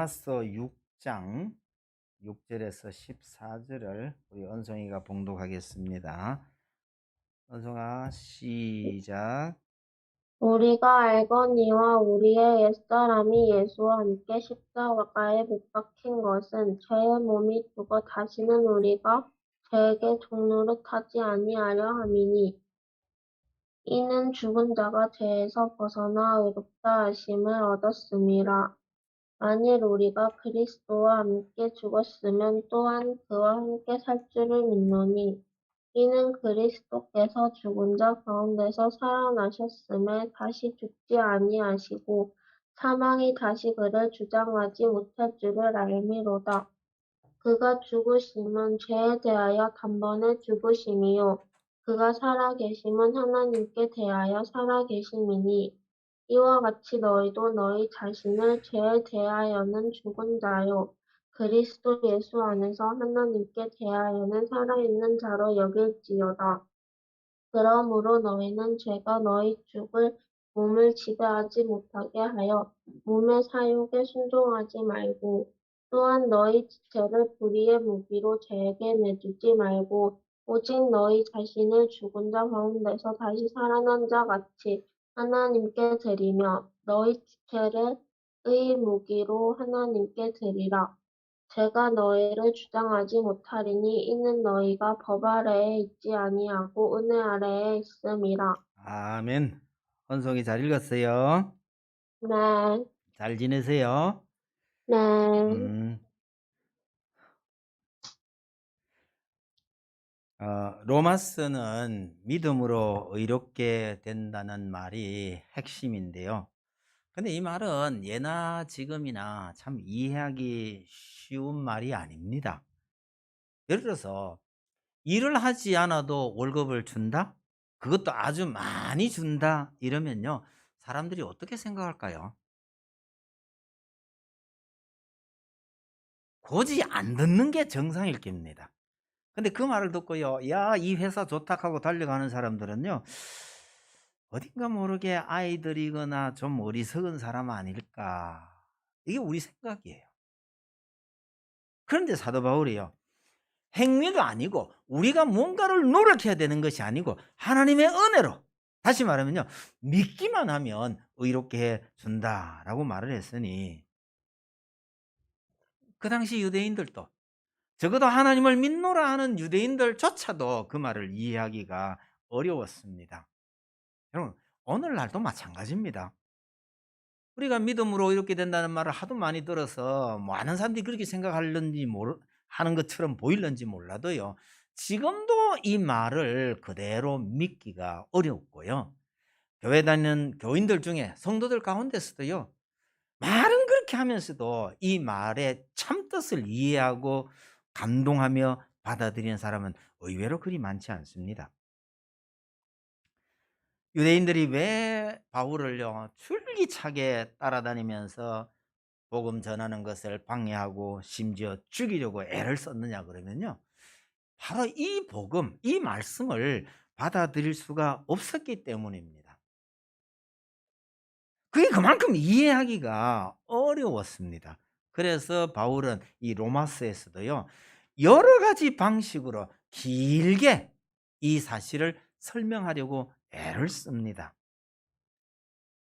로마서 6장 6절에서 14절을 우리 은송이가 봉독하겠습니다. 은송아 시작. 우리가 알거니와 우리의 옛사람이 예수와 함께 십자가에 못 박힌 것은 죄의 몸이 죽어 다시는 우리가 죄에게 종노릇하지 아니하려 함이니, 이는 죽은 자가 죄에서 벗어나 의롭다 하심을 얻었음이라. 만일 우리가 그리스도와 함께 죽었으면 또한 그와 함께 살 줄을 믿노니, 이는 그리스도께서 죽은 자 가운데서 살아나셨음에 다시 죽지 아니하시고 사망이 다시 그를 주장하지 못할 줄을 알미로다. 그가 죽으심은 죄에 대하여 단번에 죽으심이요 그가 살아계심은 하나님께 대하여 살아계심이니, 이와 같이 너희도 너희 자신을 죄에 대하여는 죽은 자요 그리스도 예수 안에서 하나님께 대하여는 살아있는 자로 여길지어다. 그러므로 너희는 죄가 너희 죽을 몸을 지배하지 못하게 하여 몸의 사욕에 순종하지 말고, 또한 너희 지체를 불의의 무기로 죄에게 내주지 말고, 오직 너희 자신을 죽은 자 가운데서 다시 살아난 자 같이 하나님께 드리며 너희 지체를 의의 무기로 하나님께 드리라. 제가 너희를 주장하지 못하리니, 이는 너희가 법 아래에 있지 아니하고 은혜 아래에 있음이라. 아멘. 은송이 잘 읽었어요. 네, 잘 지내세요. 네, 음, 로마서는 믿음으로 의롭게 된다는 말이 핵심인데요. 근데 이 말은 예나 지금이나 참 이해하기 쉬운 말이 아닙니다. 예를 들어서 일을 하지 않아도 월급을 준다? 그것도 아주 많이 준다? 이러면요, 사람들이 어떻게 생각할까요? 고지 안 듣는 게 정상일 겁니다. 근데 그 말을 듣고요, 야, 이 회사 좋다 하고 달려가는 사람들은요, 어딘가 모르게 아이들이거나 좀 어리석은 사람 아닐까. 이게 우리 생각이에요. 그런데 사도 바울이요, 행위도 아니고 우리가 뭔가를 노력해야 되는 것이 아니고 하나님의 은혜로, 다시 말하면요, 믿기만 하면 의롭게 해 준다라고 말을 했으니, 그 당시 유대인들도, 적어도 하나님을 믿노라 하는 유대인들조차도 그 말을 이해하기가 어려웠습니다. 여러분, 오늘날도 마찬가지입니다. 우리가 믿음으로 이렇게 된다는 말을 하도 많이 들어서 많은 사람들이 그렇게 생각하는지 하는 것처럼 보일는지 몰라도요, 지금도 이 말을 그대로 믿기가 어렵고요, 교회 다니는 교인들 중에 성도들 가운데서도요, 말은 그렇게 하면서도 이 말의 참뜻을 이해하고 감동하며 받아들이는 사람은 의외로 그리 많지 않습니다. 유대인들이 왜 바울을요 줄기차게 따라다니면서 복음 전하는 것을 방해하고 심지어 죽이려고 애를 썼느냐 그러면요, 바로 이 복음, 이 말씀을 받아들일 수가 없었기 때문입니다. 그게 그만큼 이해하기가 어려웠습니다. 그래서 바울은 이 로마서에서도요, 여러 가지 방식으로 길게 이 사실을 설명하려고 애를 씁니다.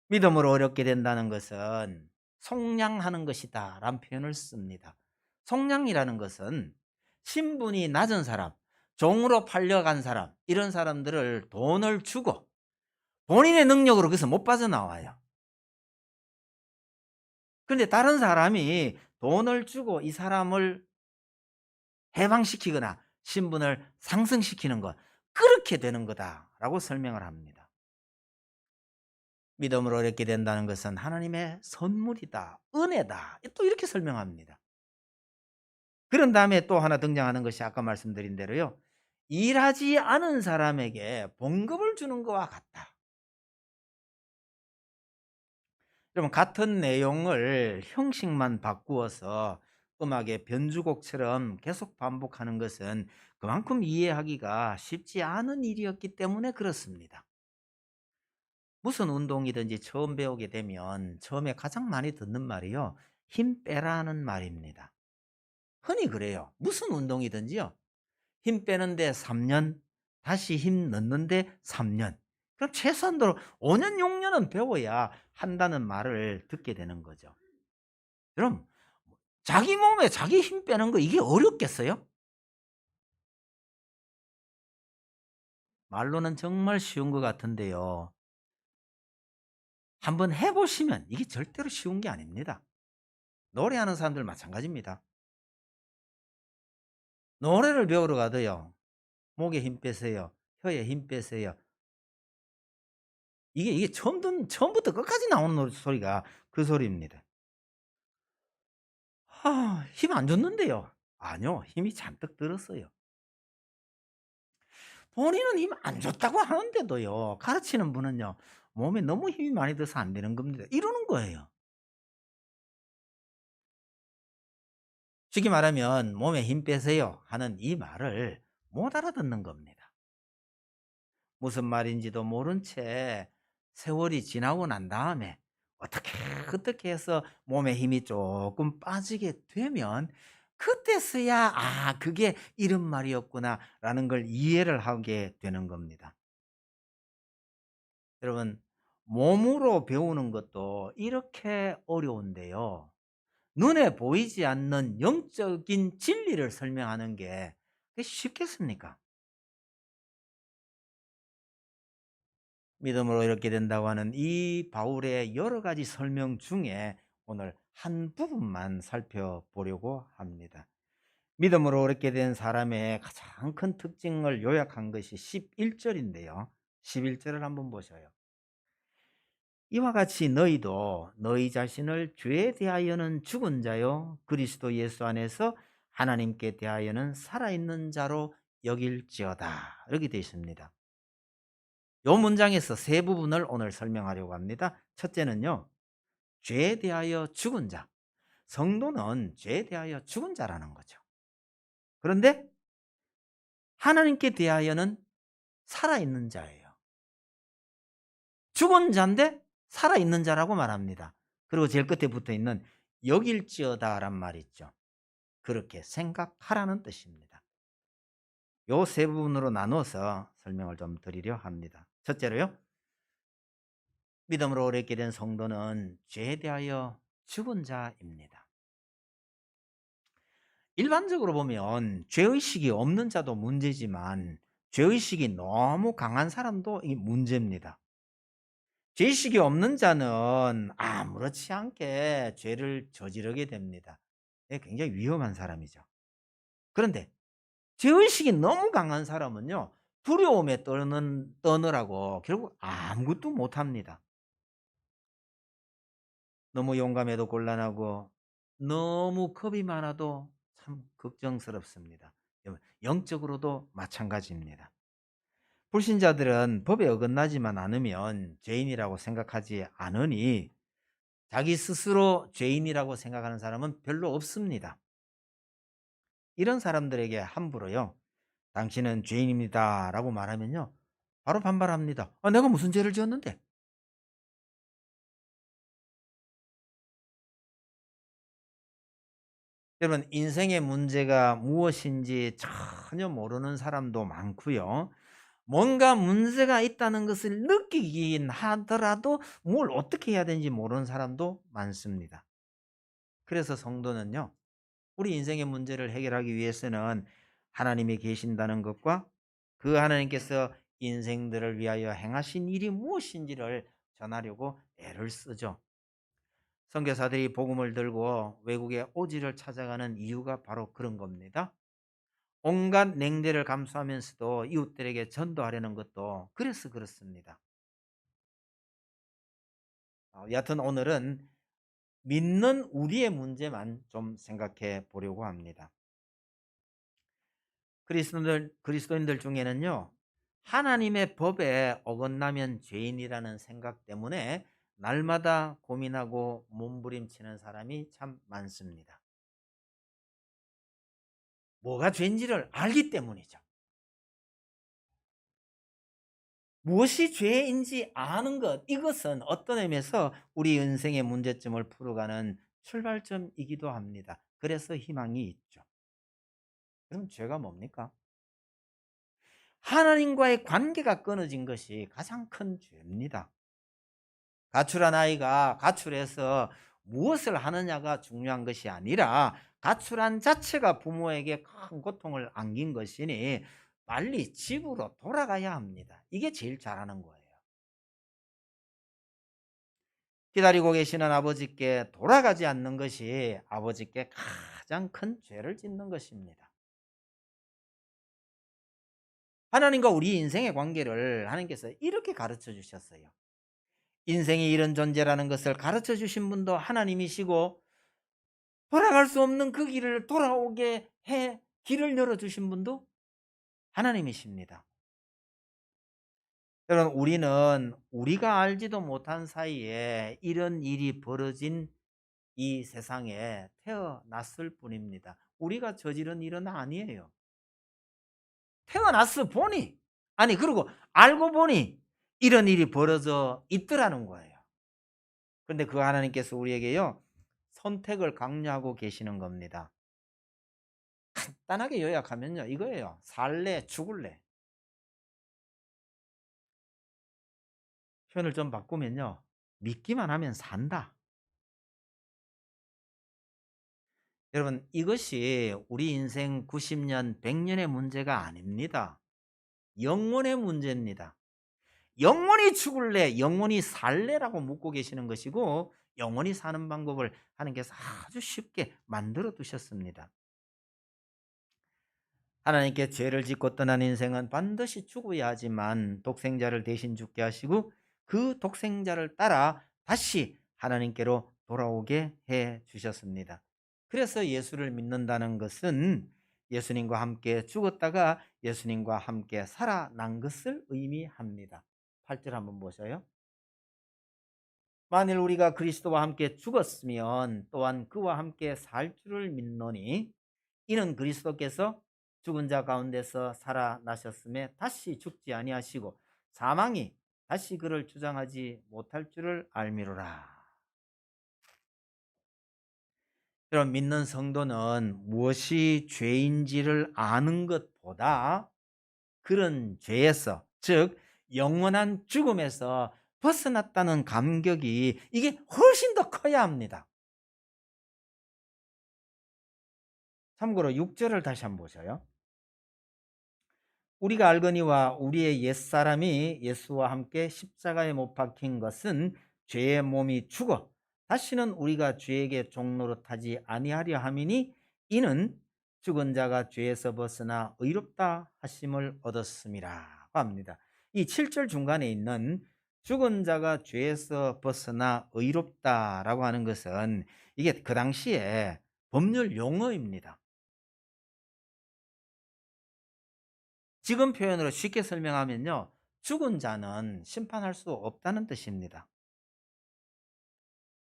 믿음으로 어렵게 된다는 것은 속량하는 것이다 라는 표현을 씁니다. 속량이라는 것은 신분이 낮은 사람, 종으로 팔려간 사람, 이런 사람들을 돈을 주고 본인의 능력으로 그것을 못 빠져나와요. 그런데 다른 사람이 돈을 주고 이 사람을 해방시키거나 신분을 상승시키는 것, 그렇게 되는 거다라고 설명을 합니다. 믿음으로 어렵게 된다는 것은 하나님의 선물이다, 은혜다, 또 이렇게 설명합니다. 그런 다음에 또 하나 등장하는 것이 아까 말씀드린 대로요, 일하지 않은 사람에게 봉급을 주는 것과 같다. 여러분, 같은 내용을 형식만 바꾸어서 음악의 변주곡처럼 계속 반복하는 것은 그만큼 이해하기가 쉽지 않은 일이었기 때문에 그렇습니다. 무슨 운동이든지 처음 배우게 되면 처음에 가장 많이 듣는 말이요, 힘 빼라는 말입니다. 흔히 그래요. 무슨 운동이든지요. 힘 빼는데 3년, 다시 힘 넣는데 3년. 그럼 최소한도로 5년, 6년은 배워야 한다는 말을 듣게 되는 거죠. 그럼 자기 몸에 자기 힘 빼는 거 이게 어렵겠어요? 말로는 정말 쉬운 것 같은데요. 한번 해 보시면 이게 절대로 쉬운 게 아닙니다. 노래하는 사람들 마찬가지입니다. 노래를 배우러 가도요. 목에 힘 빼세요. 혀에 힘 빼세요. 이게 처음부터 끝까지 나오는 소리가 그 소리입니다. 힘 안 줬는데요. 아니요. 힘이 잔뜩 들었어요. 본인은 힘 안 줬다고 하는데도요. 가르치는 분은요. 몸에 너무 힘이 많이 들어서 안 되는 겁니다. 이러는 거예요. 쉽게 말하면 "몸에 힘 빼세요." 하는 이 말을 못 알아듣는 겁니다. 무슨 말인지도 모른 채 세월이 지나고 난 다음에 어떻게 해서 몸에 힘이 조금 빠지게 되면 그때서야 '아 그게 이런 말이었구나.'라는 걸 이해를 하게 되는 겁니다. 여러분 몸으로 배우는 것도 이렇게 어려운데요. 눈에 보이지 않는 영적인 진리를 설명하는 게 그게 쉽겠습니까? 믿음으로 이렇게 된다고 하는 이 바울의 여러 가지 설명 중에 오늘 한 부분만 살펴보려고 합니다. 믿음으로 이렇게 된 사람의 가장 큰 특징을 요약한 것이 11절인데요. 11절을 한번 보셔요. 이와 같이 너희도 너희 자신을 죄에 대하여는 죽은 자요 그리스도 예수 안에서 하나님께 대하여는 살아있는 자로 여길지어다. 이렇게 되어 있습니다. 요 문장에서 세 부분을 오늘 설명하려고 합니다. 첫째는요. 죄에 대하여 죽은 자. 성도는 죄에 대하여 죽은 자라는 거죠. 그런데 하나님께 대하여는 살아있는 자예요. 죽은 자인데 살아있는 자라고 말합니다. 그리고 제일 끝에 붙어 있는 여길지어다란 말이 있죠. 그렇게 생각하라는 뜻입니다. 요 세 부분으로 나눠서 설명을 좀 드리려 합니다. 첫째로요. 믿음으로 오래 있게 된 성도는 죄에 대하여 죽은 자입니다. 일반적으로 보면 죄의식이 없는 자도 문제지만 죄의식이 너무 강한 사람도 이 문제입니다. 죄의식이 없는 자는 아무렇지 않게 죄를 저지르게 됩니다. 굉장히 위험한 사람이죠. 그런데 죄의식이 너무 강한 사람은요. 두려움에 떠느라고 결국 아무것도 못합니다. 너무 용감해도 곤란하고 너무 겁이 많아도 참 걱정스럽습니다. 영적으로도 마찬가지입니다. 불신자들은 법에 어긋나지만 않으면 죄인이라고 생각하지 않으니 자기 스스로 죄인이라고 생각하는 사람은 별로 없습니다. 이런 사람들에게 함부로요. 당신은 죄인입니다 라고 말하면요. 바로 반발합니다. 내가 무슨 죄를 지었는데? 여러분 인생의 문제가 무엇인지 전혀 모르는 사람도 많고요. 뭔가 문제가 있다는 것을 느끼긴 하더라도 뭘 어떻게 해야 되는지 모르는 사람도 많습니다. 그래서 성도는요. 우리 인생의 문제를 해결하기 위해서는 하나님이 계신다는 것과 그 하나님께서 인생들을 위하여 행하신 일이 무엇인지를 전하려고 애를 쓰죠. 선교사들이 복음을 들고 외국의 오지를 찾아가는 이유가 바로 그런 겁니다. 온갖 냉대를 감수하면서도 이웃들에게 전도하려는 것도 그래서 그렇습니다. 여하튼 오늘은 믿는 우리의 문제만 좀 생각해 보려고 합니다. 그리스도인들 중에는요. 하나님의 법에 어긋나면 죄인이라는 생각 때문에 날마다 고민하고 몸부림치는 사람이 참 많습니다. 뭐가 죄인지를 알기 때문이죠. 무엇이 죄인지 아는 것, 이것은 어떤 의미에서 우리 인생의 문제점을 풀어가는 출발점이기도 합니다. 그래서 희망이 있죠. 그럼 죄가 뭡니까? 하나님과의 관계가 끊어진 것이 가장 큰 죄입니다. 가출한 아이가 가출해서 무엇을 하느냐가 중요한 것이 아니라 가출한 자체가 부모에게 큰 고통을 안긴 것이니 빨리 집으로 돌아가야 합니다. 이게 제일 잘하는 거예요. 기다리고 계시는 아버지께 돌아가지 않는 것이 아버지께 가장 큰 죄를 짓는 것입니다. 하나님과 우리 인생의 관계를 하나님께서 이렇게 가르쳐 주셨어요. 인생이 이런 존재라는 것을 가르쳐 주신 분도 하나님이시고 돌아갈 수 없는 그 길을 돌아오게 해 길을 열어주신 분도 하나님이십니다. 여러분, 우리는 우리가 알지도 못한 사이에 이런 일이 벌어진 이 세상에 태어났을 뿐입니다. 우리가 저지른 일은 아니에요. 태어났어 보니, 아니 그리고 알고 보니 이런 일이 벌어져 있더라는 거예요. 그런데 그 하나님께서 우리에게요 선택을 강요하고 계시는 겁니다. 간단하게 요약하면요 이거예요. 살래 죽을래. 표현을 좀 바꾸면요 믿기만 하면 산다. 여러분, 이것이 우리 인생 90년 100년의 문제가 아닙니다. 영원의 문제입니다. 영원히 죽을래 영원히 살래라고 묻고 계시는 것이고, 영원히 사는 방법을 하나님께서 아주 쉽게 만들어 두셨습니다. 하나님께 죄를 짓고 떠난 인생은 반드시 죽어야 하지만 독생자를 대신 죽게 하시고 그 독생자를 따라 다시 하나님께로 돌아오게 해 주셨습니다. 그래서 예수를 믿는다는 것은 예수님과 함께 죽었다가 예수님과 함께 살아난 것을 의미합니다. 8절 한번 보셔요. 만일 우리가 그리스도와 함께 죽었으면 또한 그와 함께 살 줄을 믿노니 이는 그리스도께서 죽은 자 가운데서 살아나셨음에 다시 죽지 아니하시고 사망이 다시 그를 주장하지 못할 줄을 알미로라. 여러분, 믿는 성도는 무엇이 죄인지를 아는 것보다 그런 죄에서, 즉 영원한 죽음에서 벗어났다는 감격이 이게 훨씬 더 커야 합니다. 참고로 6절을 다시 한번 보셔요. 우리가 알거니와 우리의 옛사람이 예수와 함께 십자가에 못 박힌 것은 죄의 몸이 죽어 다시는 우리가 죄에게 종노릇하지 아니하려 함이니 이는 죽은 자가 죄에서 벗어나 의롭다 하심을 얻었음이라 합니다. 이 7절 중간에 있는 죽은 자가 죄에서 벗어나 의롭다라고 하는 것은 이게 그 당시에 법률 용어입니다. 지금 표현으로 쉽게 설명하면요 죽은 자는 심판할 수 없다는 뜻입니다.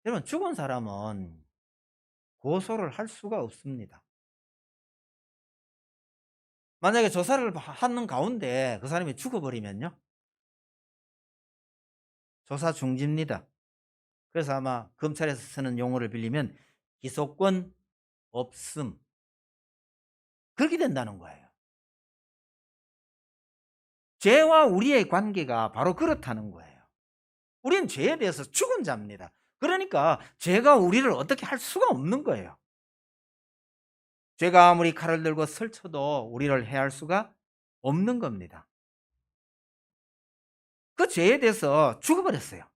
여러분, 죽은 사람은 고소를 할 수가 없습니다. 만약에 조사를 하는 가운데 그 사람이 죽어버리면요 조사 중지입니다. 그래서 아마 검찰에서 쓰는 용어를 빌리면 기소권 없음, 그렇게 된다는 거예요. 죄와 우리의 관계가 바로 그렇다는 거예요. 우리는 죄에 대해서 죽은 자입니다. 그러니까 죄가 우리를 어떻게 할 수가 없는 거예요. 죄가 아무리 칼을 들고 설쳐도 우리를 해할 수가 없는 겁니다. 그 죄에 대해서 죽어버렸어요.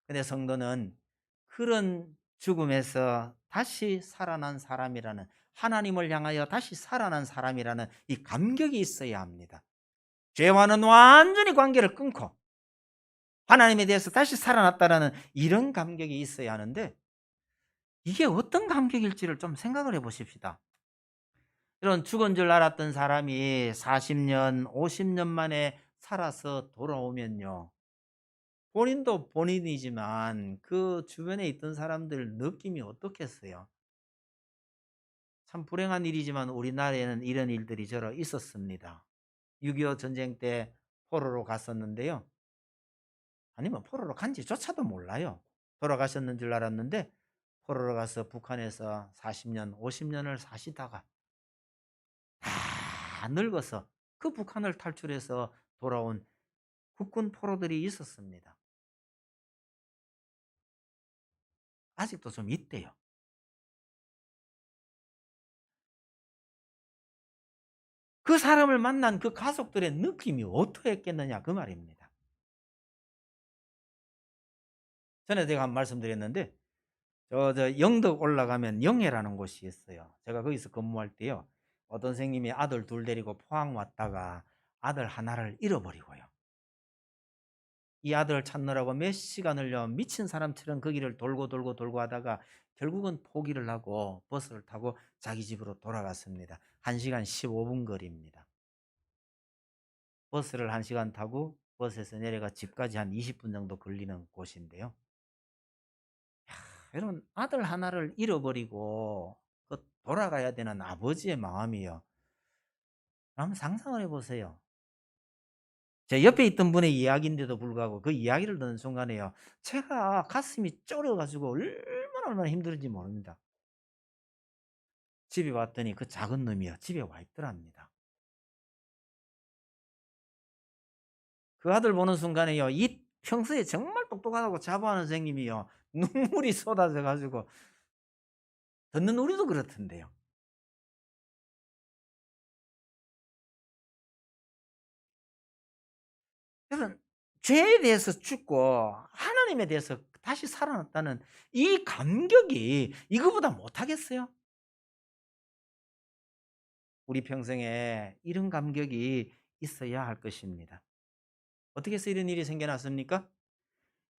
근데 성도는 그런 죽음에서 다시 살아난 사람이라는, 하나님을 향하여 다시 살아난 사람이라는 이 감격이 있어야 합니다. 죄와는 완전히 관계를 끊고 하나님에 대해서 다시 살아났다라는 이런 감격이 있어야 하는데, 이게 어떤 감격일지를 좀 생각을 해 보십시다. 이런 죽은 줄 알았던 사람이 40년, 50년 만에 살아서 돌아오면요 본인도 본인이지만 그 주변에 있던 사람들 느낌이 어떻겠어요? 참 불행한 일이지만 우리나라에는 이런 일들이 저러 있었습니다. 6.25 전쟁 때 포로로 갔었는데요. 아니면 포로로 간지조차도 몰라요. 돌아가셨는 줄 알았는데 포로로 가서 북한에서 40년, 50년을 사시다가 다 늙어서 그 북한을 탈출해서 돌아온 국군 포로들이 있었습니다. 아직도 좀 있대요. 그 사람을 만난 그 가족들의 느낌이 어떠했겠느냐 그 말입니다. 전에 제가 한 말씀드렸는데 영덕 올라가면 영해라는 곳이 있어요. 제가 거기서 근무할 때요. 어떤 선생님이 아들 둘 데리고 포항 왔다가 아들 하나를 잃어버리고요. 이 아들을 찾느라고 몇 시간을요 미친 사람처럼 거기를 돌고 돌고 돌고 하다가 결국은 포기를 하고 버스를 타고 자기 집으로 돌아갔습니다. 1시간 15분 거리입니다. 버스를 1시간 타고 버스에서 내려가 집까지 한 20분 정도 걸리는 곳인데요. 여러분 아들 하나를 잃어버리고 돌아가야 되는 아버지의 마음이요. 한번 상상을 해보세요. 제 옆에 있던 분의 이야기인데도 불구하고 그 이야기를 듣는 순간에요. 제가 가슴이 쫄여가지고 얼마나 힘들은지 모릅니다. 집에 왔더니 그 작은 놈이요. 집에 와 있더랍니다. 그 아들 보는 순간에요. 이 평소에 정말 똑똑하다고 자부하는 선생님이요. 눈물이 쏟아져 가지고 듣는 우리도 그렇던데요. 여러분 죄에 대해서 죽고 하나님에 대해서 다시 살아났다는 이 감격이 이거보다 못하겠어요? 우리 평생에 이런 감격이 있어야 할 것입니다. 어떻게 해서 이런 일이 생겨났습니까?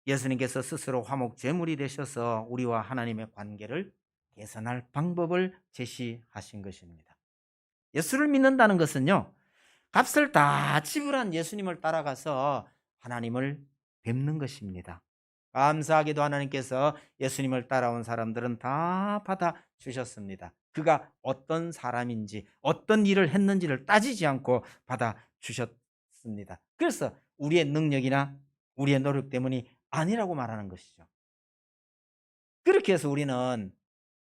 예수님께서 스스로 화목 제물이 되셔서 우리와 하나님의 관계를 개선할 방법을 제시하신 것입니다. 예수를 믿는다는 것은요. 값을 다 지불한 예수님을 따라가서 하나님을 뵙는 것입니다. 감사하게도 하나님께서 예수님을 따라온 사람들은 다 받아주셨습니다. 그가 어떤 사람인지 어떤 일을 했는지를 따지지 않고 받아주셨습니다. 그래서 우리의 능력이나 우리의 노력 때문이 아니라고 말하는 것이죠. 그렇게 해서 우리는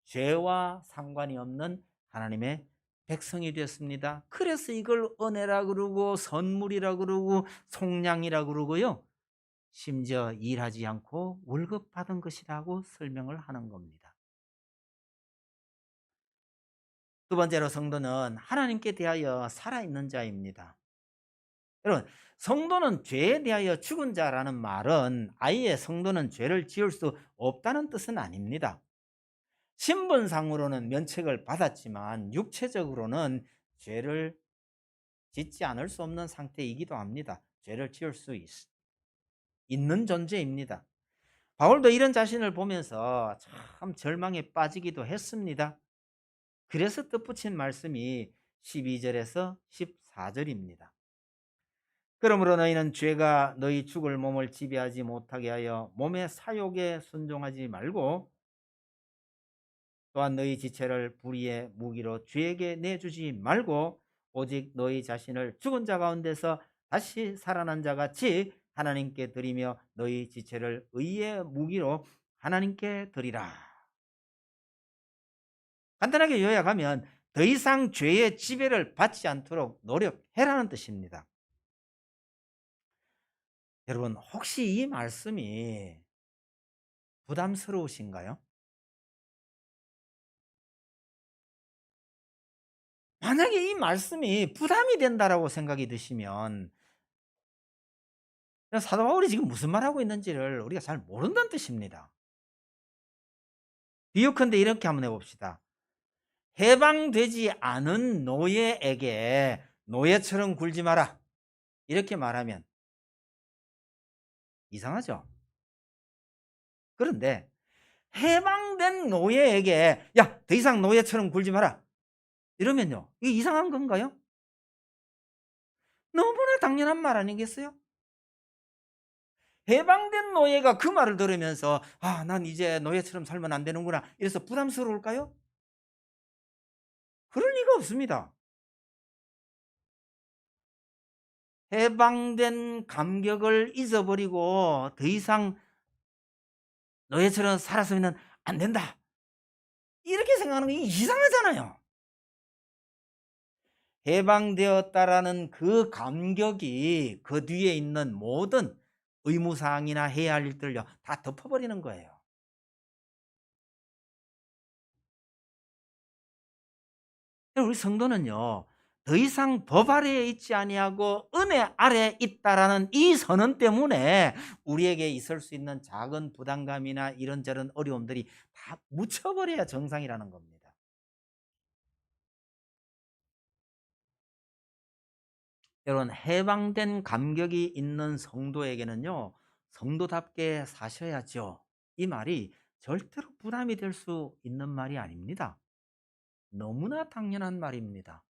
죄와 상관이 없는 하나님의 백성이 되었습니다. 그래서 이걸 은혜라 그러고 선물이라 그러고 속량이라 그러고요. 심지어 일하지 않고 월급 받은 것이라고 설명을 하는 겁니다. 두 번째로 성도는 하나님께 대하여 살아있는 자입니다. 여러분 성도는 죄에 대하여 죽은 자라는 말은 아예 성도는 죄를 지을 수 없다는 뜻은 아닙니다. 신분상으로는 면책을 받았지만 육체적으로는 죄를 짓지 않을 수 없는 상태이기도 합니다. 죄를 지을 수 있는 존재입니다. 바울도 이런 자신을 보면서 참 절망에 빠지기도 했습니다. 그래서 뜻붙인 말씀이 12절에서 14절입니다. 그러므로 너희는 죄가 너희 죽을 몸을 지배하지 못하게 하여 몸의 사욕에 순종하지 말고 또한 너희 지체를 불의의 무기로 죄에게 내주지 말고 오직 너희 자신을 죽은 자 가운데서 다시 살아난 자 같이 하나님께 드리며 너희 지체를 의의 무기로 하나님께 드리라. 간단하게 요약하면 더 이상 죄의 지배를 받지 않도록 노력해라는 뜻입니다. 여러분 혹시 이 말씀이 부담스러우신가요? 만약에 이 말씀이 부담이 된다라고 생각이 드시면 사도 바울이 지금 무슨 말하고 있는지를 우리가 잘 모른다는 뜻입니다. 비유컨대 이렇게 한번 해봅시다. 해방되지 않은 노예에게 노예처럼 굴지 마라. 이렇게 말하면 이상하죠? 그런데 해방된 노예에게 야, 더 이상 노예처럼 굴지 마라. 이러면요. 이게 이상한 건가요? 너무나 당연한 말 아니겠어요? 해방된 노예가 그 말을 들으면서 아, 난 이제 노예처럼 살면 안 되는구나. 이래서 부담스러울까요? 그럴 리가 없습니다. 해방된 감격을 잊어버리고 더 이상 노예처럼 살았으면 안 된다. 이렇게 생각하는 게 이상하잖아요. 해방되었다라는 그 감격이 그 뒤에 있는 모든 의무사항이나 해야 할 일들을요 다 덮어버리는 거예요. 우리 성도는요 더 이상 법 아래에 있지 아니하고 은혜 아래에 있다라는 이 선언 때문에 우리에게 있을 수 있는 작은 부담감이나 이런저런 어려움들이 다 묻혀버려야 정상이라는 겁니다. 여러분, 해방된 감격이 있는 성도에게는요 성도답게 사셔야죠, 이 말이 절대로 부담이 될 수 있는 말이 아닙니다. 너무나 당연한 말입니다.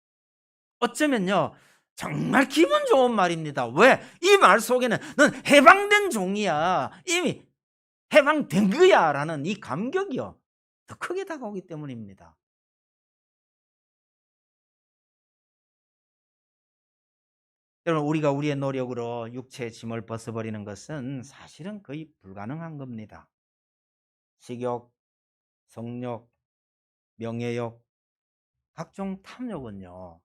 어쩌면요 정말 기분 좋은 말입니다. 왜? 이 말 속에는 넌 해방된 종이야, 이미 해방된 거야 라는 이 감격이요 더 크게 다가오기 때문입니다. 여러분, 우리가 우리의 노력으로 육체의 짐을 벗어버리는 것은 사실은 거의 불가능한 겁니다. 식욕, 성욕, 명예욕, 각종 탐욕은요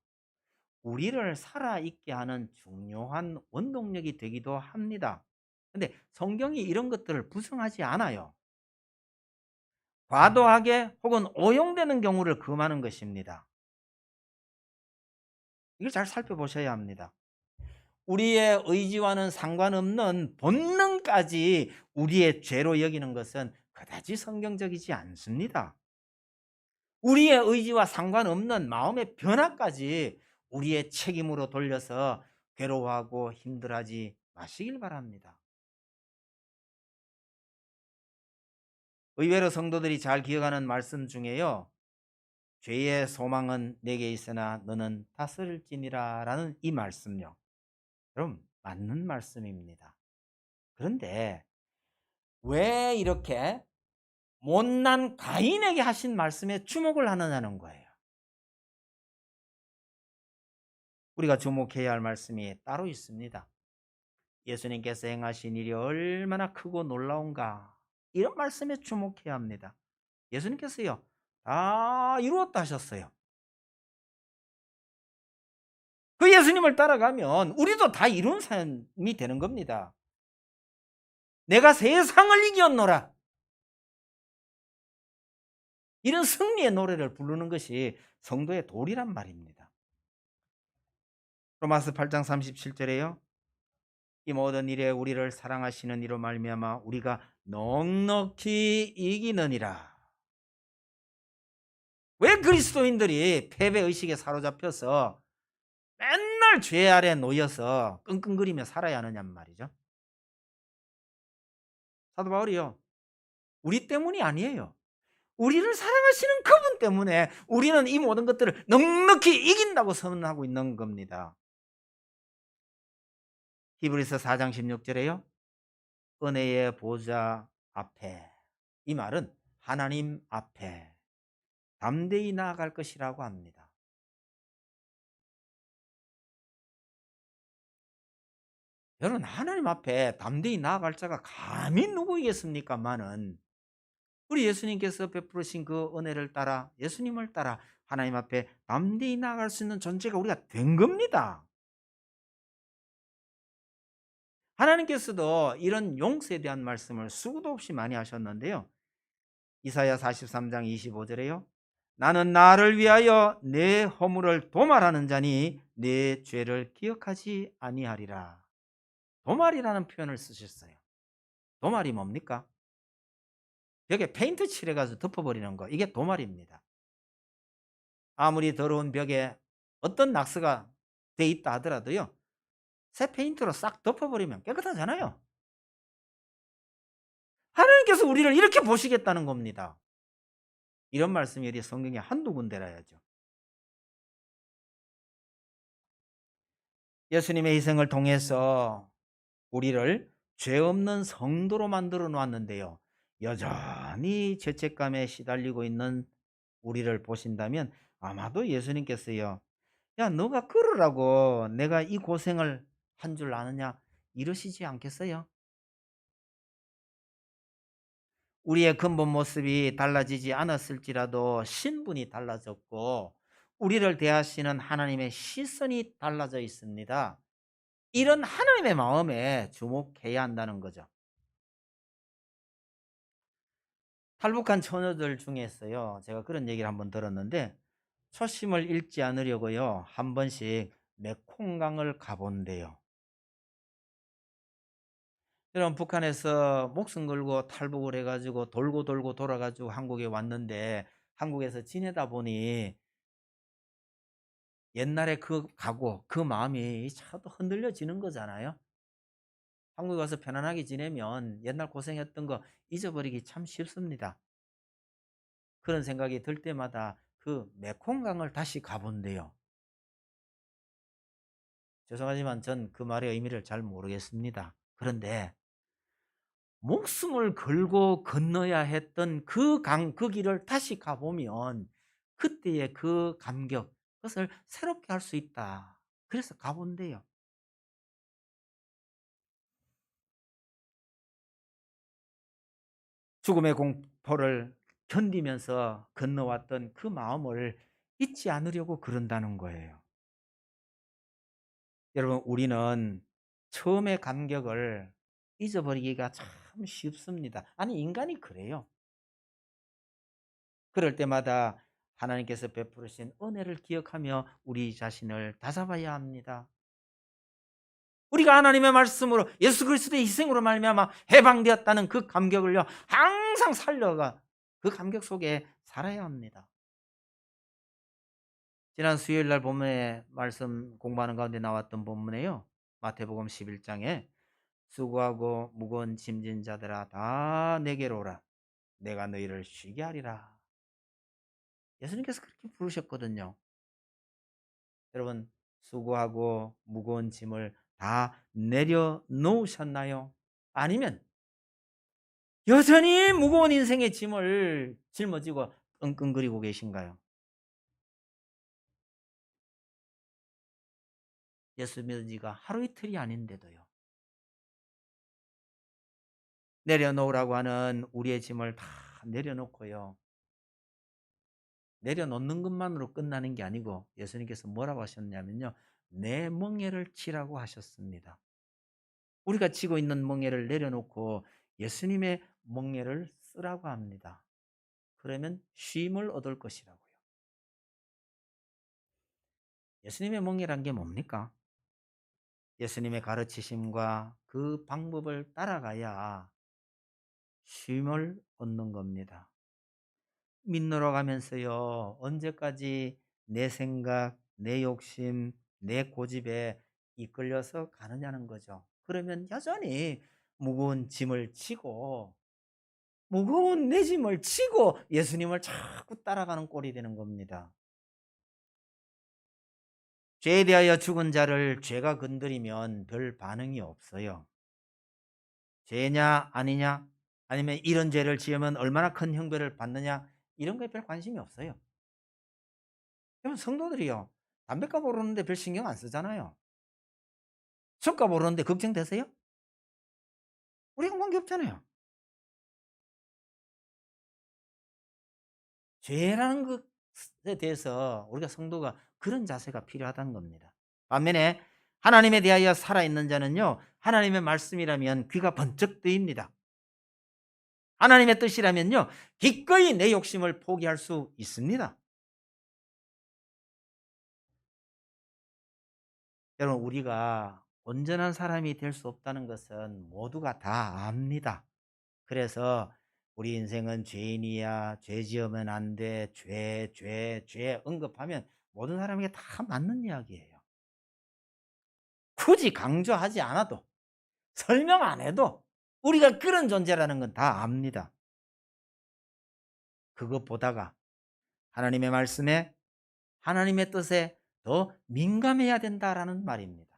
우리를 살아있게 하는 중요한 원동력이 되기도 합니다. 근데 성경이 이런 것들을 부정하지 않아요. 과도하게 혹은 오용되는 경우를 금하는 것입니다. 이걸 잘 살펴보셔야 합니다. 우리의 의지와는 상관없는 본능까지 우리의 죄로 여기는 것은 그다지 성경적이지 않습니다. 우리의 의지와 상관없는 마음의 변화까지 우리의 책임으로 돌려서 괴로워하고 힘들어하지 마시길 바랍니다. 의외로 성도들이 잘 기억하는 말씀 중에요, 죄의 소망은 내게 있으나 너는 다스릴지니라 라는 이 말씀요, 여러분 맞는 말씀입니다. 그런데 왜 이렇게 못난 가인에게 하신 말씀에 주목을 하느냐는 거예요. 우리가 주목해야 할 말씀이 따로 있습니다. 예수님께서 행하신 일이 얼마나 크고 놀라운가, 이런 말씀에 주목해야 합니다. 예수님께서요 다 이루었다 하셨어요. 그 예수님을 따라가면 우리도 다 이룬 삶이 되는 겁니다. 내가 세상을 이겼노라, 이런 승리의 노래를 부르는 것이 성도의 도리란 말입니다. 로마서 8장 37절에요. 이 모든 일에 우리를 사랑하시는 이로 말미암아 우리가 넉넉히 이기느니라. 왜 그리스도인들이 패배의식에 사로잡혀서 맨날 죄 아래 놓여서 끙끙거리며 살아야 하느냐는 말이죠. 사도 바울이요 우리 때문이 아니에요. 우리를 사랑하시는 그분 때문에 우리는 이 모든 것들을 넉넉히 이긴다고 선언하고 있는 겁니다. 히브리서 4장 16절에요. 은혜의 보좌 앞에, 이 말은 하나님 앞에 담대히 나아갈 것이라고 합니다. 여러분, 하나님 앞에 담대히 나아갈 자가 감히 누구이겠습니까마는 우리 예수님께서 베푸르신 그 은혜를 따라 예수님을 따라 하나님 앞에 담대히 나아갈 수 있는 존재가 우리가 된 겁니다. 하나님께서도 이런 용서에 대한 말씀을 수도 없이 많이 하셨는데요. 이사야 43장 25절에요. 나는 나를 위하여 내 허물을 도말하는 자니 내 죄를 기억하지 아니하리라. 도말이라는 표현을 쓰셨어요. 도말이 뭡니까? 벽에 페인트 칠해가지고 덮어버리는 거, 이게 도말입니다. 아무리 더러운 벽에 어떤 낙서가 돼 있다 하더라도요 새 페인트로 싹 덮어버리면 깨끗하잖아요. 하나님께서 우리를 이렇게 보시겠다는 겁니다. 이런 말씀이 우리 성경에 한두 군데라야죠. 예수님의 희생을 통해서 우리를 죄 없는 성도로 만들어 놓았는데요, 여전히 죄책감에 시달리고 있는 우리를 보신다면 아마도 예수님께서요 야 너가 그러라고 내가 이 고생을 한 줄 아느냐 이러시지 않겠어요? 우리의 근본 모습이 달라지지 않았을지라도 신분이 달라졌고 우리를 대하시는 하나님의 시선이 달라져 있습니다. 이런 하나님의 마음에 주목해야 한다는 거죠. 탈북한 처녀들 중에서요, 제가 그런 얘기를 한번 들었는데 초심을 잃지 않으려고요, 한 번씩 메콩강을 가본대요. 여러분, 북한에서 목숨 걸고 탈북을 해가지고 돌고 돌고 돌아가지고 한국에 왔는데 한국에서 지내다 보니 옛날에 그 각오, 그 마음이 차도 흔들려지는 거잖아요. 한국에 와서 편안하게 지내면 옛날 고생했던 거 잊어버리기 참 쉽습니다. 그런 생각이 들 때마다 그 메콩강을 다시 가본대요. 죄송하지만 전 그 말의 의미를 잘 모르겠습니다. 그런데 목숨을 걸고 건너야 했던 그 그 길을 다시 가보면 그때의 그 감격, 그것을 새롭게 할 수 있다. 그래서 가본대요. 죽음의 공포를 견디면서 건너왔던 그 마음을 잊지 않으려고 그런다는 거예요. 여러분, 우리는 처음의 감격을 잊어버리기가 참 쉽습니다. 아니, 인간이 그래요. 그럴 때마다 하나님께서 베푸르신 은혜를 기억하며 우리 자신을 다잡아야 합니다. 우리가 하나님의 말씀으로 예수 그리스도의 희생으로 말미암아 해방되었다는 그 감격을요, 항상 살려가 그 감격 속에 살아야 합니다. 지난 수요일 날 본문에 말씀 공부하는 가운데 나왔던 본문에요, 마태복음 11장에 수고하고 무거운 짐진 자들아 다 내게로 오라, 내가 너희를 쉬게 하리라. 예수님께서 그렇게 부르셨거든요. 여러분, 수고하고 무거운 짐을 다 내려놓으셨나요? 아니면 여전히 무거운 인생의 짐을 짊어지고 끙끙거리고 계신가요? 예수 믿은 지가 하루 이틀이 아닌데도요, 내려놓으라고 하는 우리의 짐을 다 내려놓고요, 내려놓는 것만으로 끝나는 게 아니고 예수님께서 뭐라고 하셨냐면요, 내 멍에를 치라고 하셨습니다. 우리가 치고 있는 멍에를 내려놓고 예수님의 멍에를 쓰라고 합니다. 그러면 쉼을 얻을 것이라고요. 예수님의 멍에란 게 뭡니까? 예수님의 가르치심과 그 방법을 따라가야 쉼을 얻는 겁니다. 믿노러 가면서요, 언제까지 내 생각, 내 욕심, 내 고집에 이끌려서 가느냐는 거죠. 그러면 여전히 무거운 짐을 지고, 무거운 내 짐을 지고 예수님을 자꾸 따라가는 꼴이 되는 겁니다. 죄에 대하여 죽은 자를 죄가 건드리면 별 반응이 없어요. 죄냐 아니냐, 아니면 이런 죄를 지으면 얼마나 큰 형벌을 받느냐, 이런 거에 별 관심이 없어요. 그러면 성도들이요, 담배값 오르는데 별 신경 안 쓰잖아요. 술값 오르는데 걱정되세요? 우리랑 관계없잖아요. 죄라는 것에 대해서 우리가 성도가 그런 자세가 필요하다는 겁니다. 반면에 하나님에 대하여 살아있는 자는요, 하나님의 말씀이라면 귀가 번쩍 뜨입니다. 하나님의 뜻이라면요, 기꺼이 내 욕심을 포기할 수 있습니다. 여러분, 우리가 온전한 사람이 될 수 없다는 것은 모두가 다 압니다. 그래서 우리 인생은 죄인이야, 죄 지으면 안 돼, 죄 언급하면 모든 사람에게 다 맞는 이야기예요. 굳이 강조하지 않아도, 설명 안 해도 우리가 그런 존재라는 건 다 압니다. 그것보다가 하나님의 말씀에, 하나님의 뜻에 더 민감해야 된다라는 말입니다.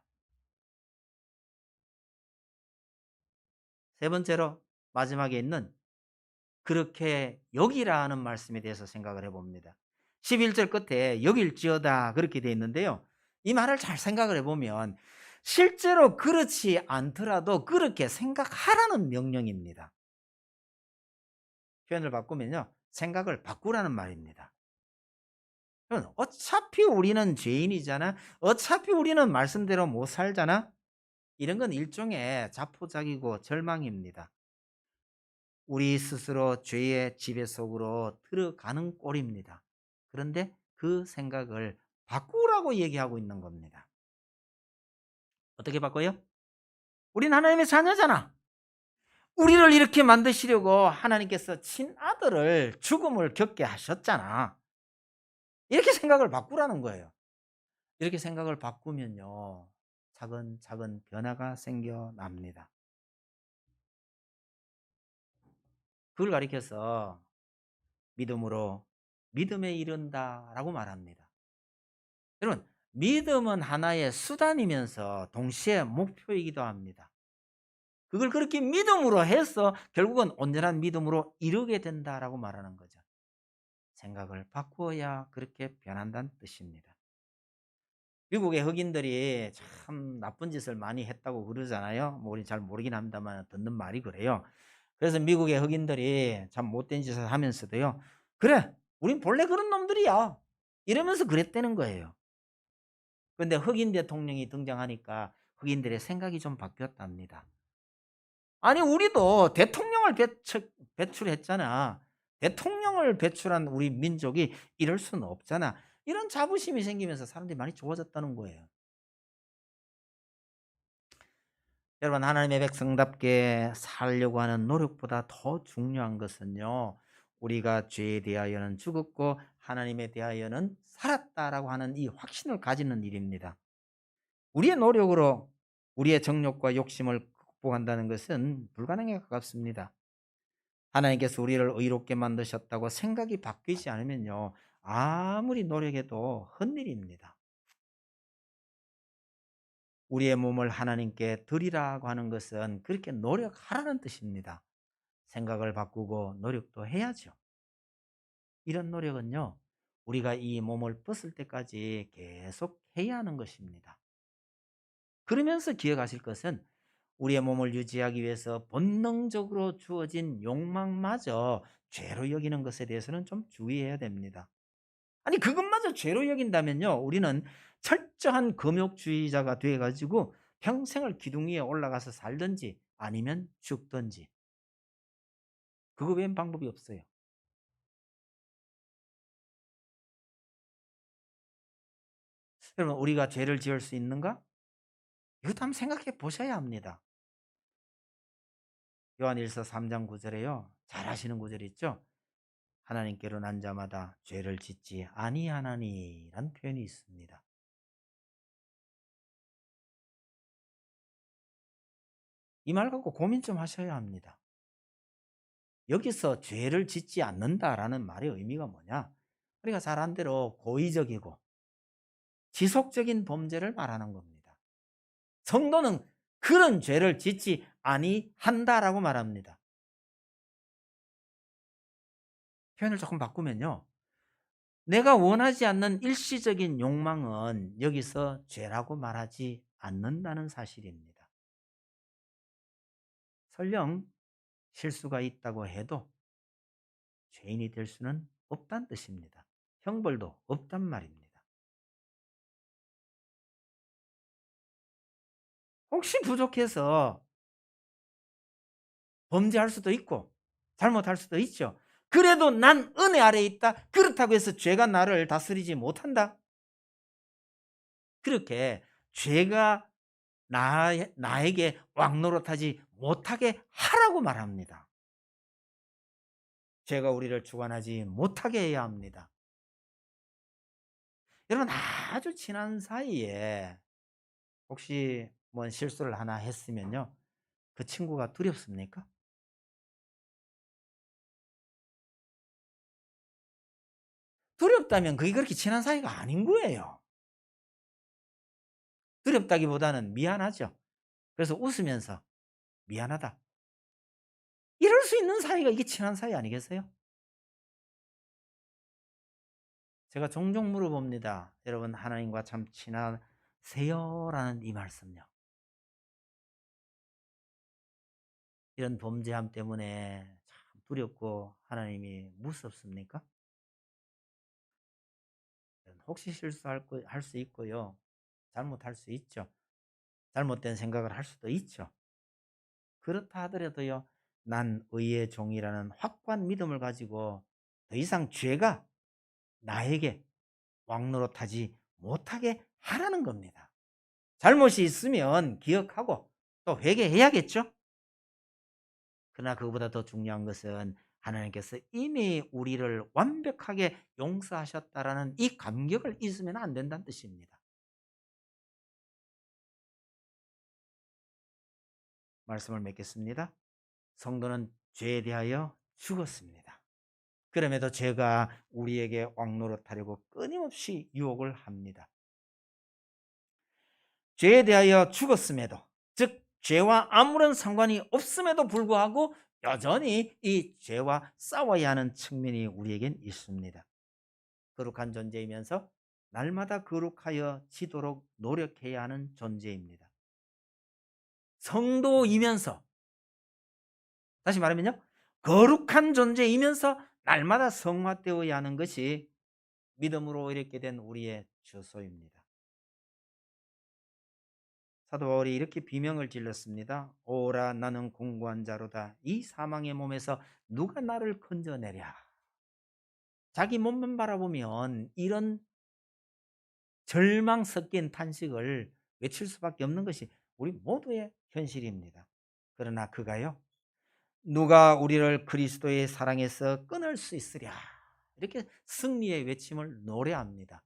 세 번째로 마지막에 있는 그렇게 여기라는 말씀에 대해서 생각을 해봅니다. 11절 끝에 여길지어다 그렇게 되어 있는데요, 이 말을 잘 생각을 해보면 실제로 그렇지 않더라도 그렇게 생각하라는 명령입니다. 표현을 바꾸면요. 생각을 바꾸라는 말입니다. 어차피 우리는 죄인이잖아. 어차피 우리는 말씀대로 못 살잖아. 이런 건 일종의 자포자기고 절망입니다. 우리 스스로 죄의 지배 속으로 들어가는 꼴입니다. 그런데 그 생각을 바꾸라고 얘기하고 있는 겁니다. 어떻게 바꿔요? 우린 하나님의 자녀잖아. 우리를 이렇게 만드시려고 하나님께서 친아들을 죽음을 겪게 하셨잖아. 이렇게 생각을 바꾸라는 거예요. 이렇게 생각을 바꾸면요. 차근차근 변화가 생겨납니다. 그걸 가리켜서 믿음으로 믿음에 이른다라고 말합니다. 여러분, 믿음은 하나의 수단이면서 동시에 목표이기도 합니다. 그걸 그렇게 믿음으로 해서 결국은 온전한 믿음으로 이루게 된다라고 말하는 거죠. 생각을 바꾸어야 그렇게 변한다는 뜻입니다. 미국의 흑인들이 참 나쁜 짓을 많이 했다고 그러잖아요. 뭐 우리 잘 모르긴 합니다만 듣는 말이 그래요. 그래서 미국의 흑인들이 참 못된 짓을 하면서도요. 그래, 우린 본래 그런 놈들이야. 이러면서 그랬다는 거예요. 그런데 흑인 대통령이 등장하니까 흑인들의 생각이 좀 바뀌었답니다. 아니, 우리도 대통령을 배출했잖아. 대통령을 배출한 우리 민족이 이럴 수는 없잖아. 이런 자부심이 생기면서 사람들이 많이 좋아졌다는 거예요. 여러분, 하나님의 백성답게 살려고 하는 노력보다 더 중요한 것은요. 우리가 죄에 대하여는 죽었고 하나님에 대하여는 살았다라고 하는 이 확신을 가지는 일입니다. 우리의 노력으로 우리의 정욕과 욕심을 극복한다는 것은 불가능에 가깝습니다. 하나님께서 우리를 의롭게 만드셨다고 생각이 바뀌지 않으면요. 아무리 노력해도 헛일입니다. 우리의 몸을 하나님께 드리라고 하는 것은 그렇게 노력하라는 뜻입니다. 생각을 바꾸고 노력도 해야죠. 이런 노력은요. 우리가 이 몸을 벗을 때까지 계속 해야 하는 것입니다. 그러면서 기억하실 것은 우리의 몸을 유지하기 위해서 본능적으로 주어진 욕망마저 죄로 여기는 것에 대해서는 좀 주의해야 됩니다. 아니, 그것마저 죄로 여긴다면요. 우리는 철저한 금욕주의자가 돼 가지고 평생을 기둥 위에 올라가서 살든지 아니면 죽든지. 그거 외엔 방법이 없어요. 여러분, 우리가 죄를 지을 수 있는가? 이것도 한번 생각해 보셔야 합니다. 요한일서 3장 9절에요. 잘 아시는 구절 있죠? 하나님께로 난 자마다 죄를 짓지 아니하나니라는 표현이 있습니다. 이 말 갖고 고민 좀 하셔야 합니다. 여기서 죄를 짓지 않는다라는 말의 의미가 뭐냐? 우리가 잘 안 대로 고의적이고 지속적인 범죄를 말하는 겁니다. 성도는 그런 죄를 짓지 아니한다라고 말합니다. 표현을 조금 바꾸면요. 내가 원하지 않는 일시적인 욕망은 여기서 죄라고 말하지 않는다는 사실입니다. 설령 실수가 있다고 해도 죄인이 될 수는 없다는 뜻입니다. 형벌도 없단 말입니다. 혹시 부족해서 범죄할 수도 있고 잘못할 수도 있죠. 그래도 난 은혜 아래에 있다. 그렇다고 해서 죄가 나를 다스리지 못한다. 그렇게 죄가 나에게 왕노릇하지 못하게 하라고 말합니다. 죄가 우리를 주관하지 못하게 해야 합니다. 여러분, 아주 친한 사이에 혹시 뭔 실수를 하나 했으면요. 그 친구가 두렵습니까? 두렵다면 그게 그렇게 친한 사이가 아닌 거예요. 두렵다기보다는 미안하죠. 그래서 웃으면서 미안하다. 이럴 수 있는 사이가 이게 친한 사이 아니겠어요? 제가 종종 물어봅니다. 여러분, 하나님과 참 친하세요? 라는 이 말씀요. 이런 범죄함 때문에 참 두렵고 하나님이 무섭습니까? 혹시 실수할 할 수 있고요. 잘못할 수 있죠. 잘못된 생각을 할 수도 있죠. 그렇다 하더라도요. 난 의의 종이라는 확고한 믿음을 가지고 더 이상 죄가 나에게 왕노릇하지 못하게 하라는 겁니다. 잘못이 있으면 기억하고 또 회개해야겠죠? 그러나 그보다 더 중요한 것은 하나님께서 이미 우리를 완벽하게 용서하셨다라는 이 감격을 잊으면 안 된다는 뜻입니다. 말씀을 맺겠습니다. 성도는 죄에 대하여 죽었습니다. 그럼에도 죄가 우리에게 왕노릇하려고 끊임없이 유혹을 합니다. 죄에 대하여 죽었음에도, 즉 죄와 아무런 상관이 없음에도 불구하고 여전히 이 죄와 싸워야 하는 측면이 우리에겐 있습니다. 거룩한 존재이면서 날마다 거룩하여 지도록 노력해야 하는 존재입니다. 성도이면서, 다시 말하면요, 거룩한 존재이면서 날마다 성화되어야 하는 것이 믿음으로 이렇게 된 우리의 주소입니다. 사도 바울이 이렇게 비명을 질렀습니다. 오라 나는 공고한 자로다. 이 사망의 몸에서 누가 나를 건져내랴. 자기 몸만 바라보면 이런 절망 섞인 탄식을 외칠 수밖에 없는 것이 우리 모두의 현실입니다. 그러나 그가요, 누가 우리를 그리스도의 사랑에서 끊을 수 있으랴. 이렇게 승리의 외침을 노래합니다.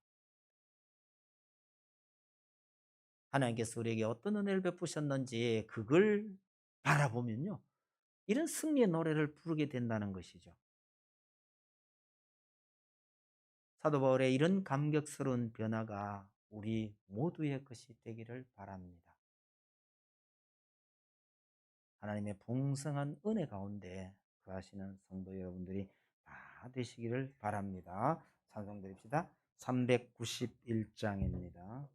하나님께서 우리에게 어떤 은혜를 베푸셨는지 그걸 바라보면요, 이런 승리의 노래를 부르게 된다는 것이죠. 사도 바울의 이런 감격스러운 변화가 우리 모두의 것이 되기를 바랍니다. 하나님의 풍성한 은혜 가운데 거하시는 성도 여러분들이 다 되시기를 바랍니다. 찬송 드립시다. 391장입니다.